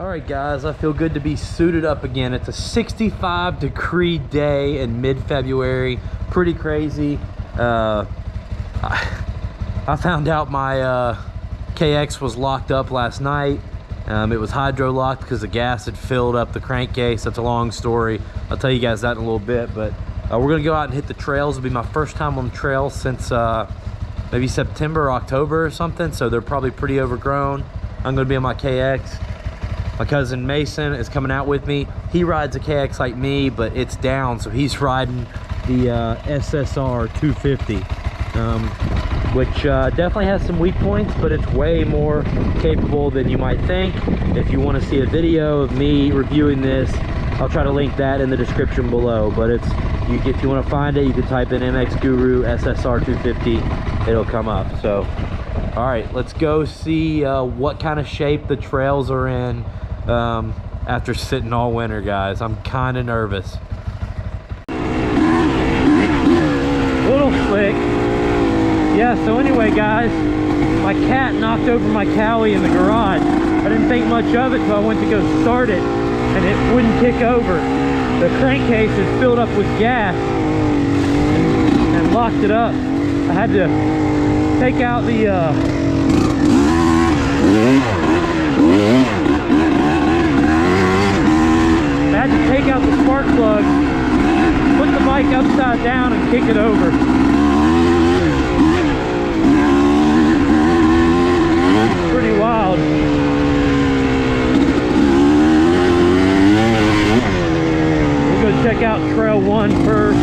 All right, guys, I feel good to be suited up again. It's a 65-degree day in mid-February. Pretty crazy. I found out my KX was locked up last night. It was hydro locked because the gas had filled up the crankcase. That's a long story. I'll tell you guys that in a little bit, but we're gonna go out and hit the trails. It'll be my first time on the trail since maybe September or October or something, so they're probably pretty overgrown. I'm gonna be on my KX. My cousin Mason is coming out with me. He rides a KX like me, but it's down, so he's riding the SSR 250, which definitely has some weak points, but it's way more capable than you might think. If you want to see a video of me reviewing this, I'll try to link that in the description below. But it's, if you want to find it, you can type in MX Guru SSR 250. It'll come up. So, all right, let's go see what kind of shape the trails are in. After sitting all winter, guys. I'm kind of nervous. Little slick. Yeah, so anyway, guys, my cat knocked over my Cowie in the garage. I didn't think much of it till I went to go start it, and it wouldn't kick over. The crankcase is filled up with gas and locked it up. I had to take out the spark plug, put the bike upside down and kick it over. Pretty wild. We'll go check out Trail 1 first.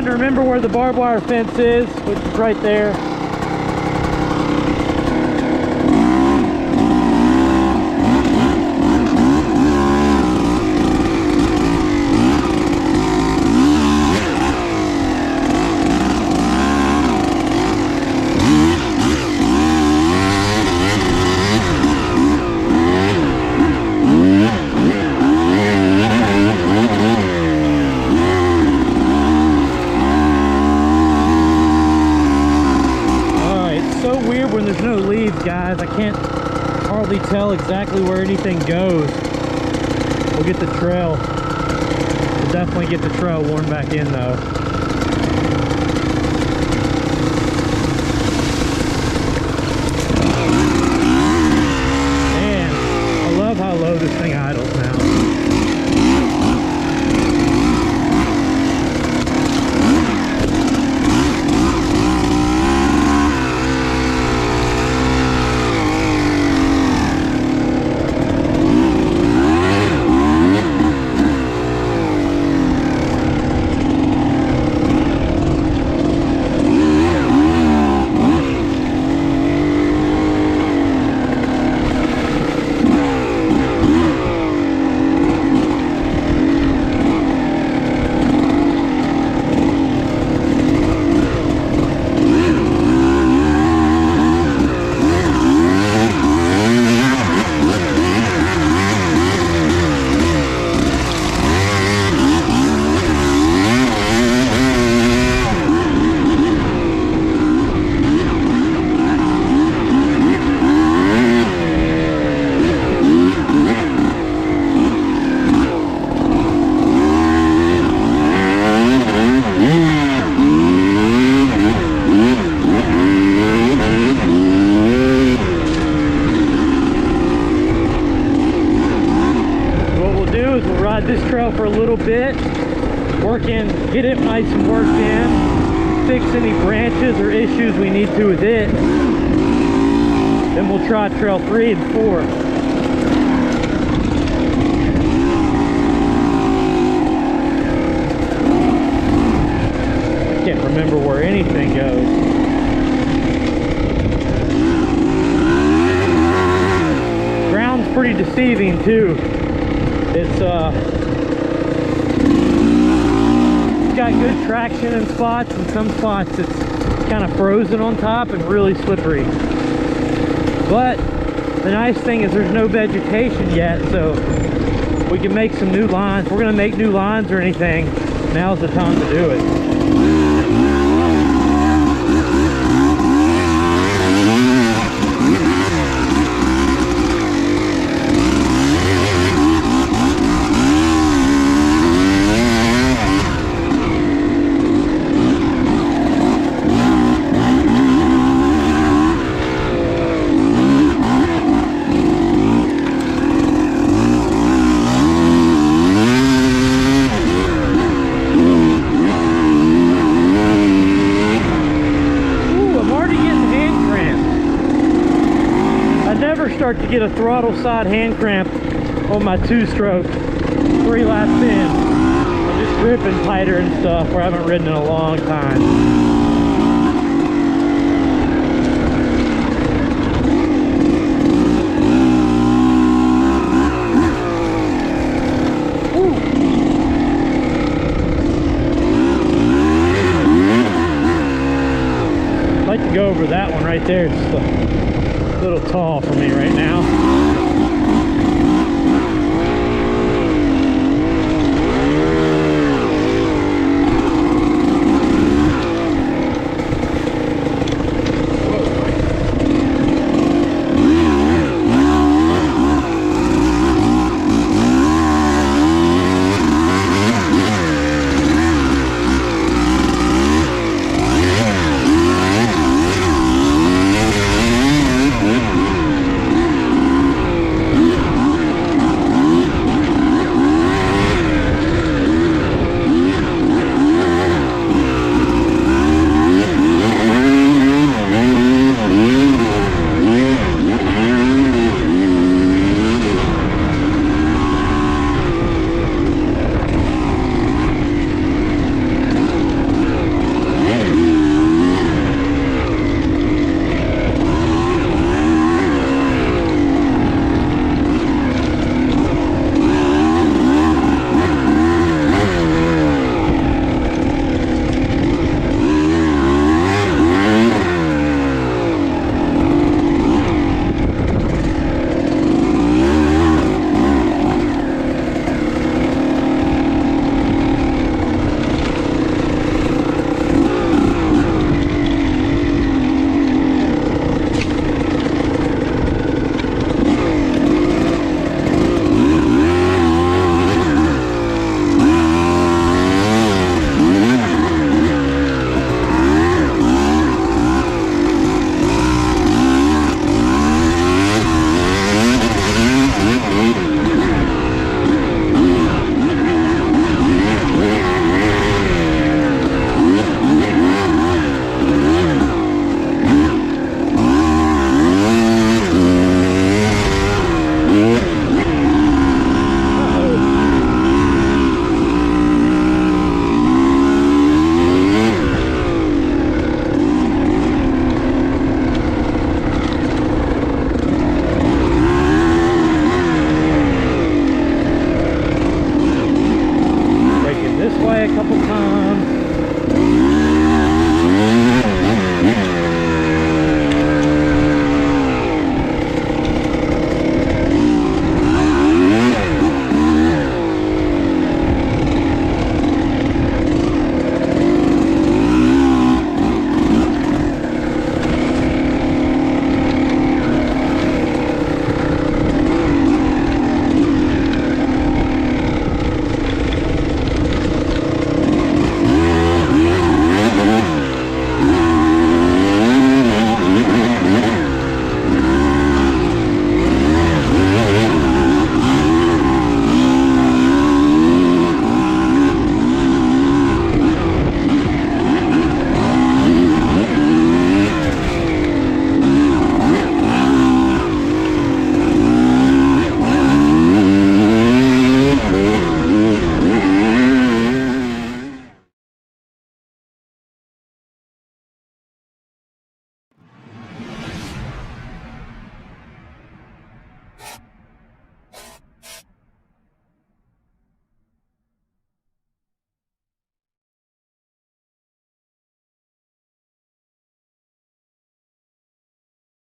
Remember where the barbed wire fence is, which is right there. Guys, I can't hardly tell exactly where anything goes. We'll get the trail. We'll definitely get the trail worn back in though. Man, I love how low this thing idles now. This trail for a little bit, get it nice and worked in, fix any branches or issues we need to with it, then we'll try trail 3 and 4. I can't remember where anything goes. Ground's pretty deceiving too. It's got good traction in spots, and some spots it's kind of frozen on top and really slippery. But the nice thing is there's no vegetation yet, so we can make some new lines. If we're gonna make new lines or anything, now's the time to do it. Start to get a throttle side hand cramp on my 2-stroke 3 laps in. I'm just gripping tighter and stuff where I haven't ridden in a long time. I'd like to go over that one right there. It's a little tall for me right now.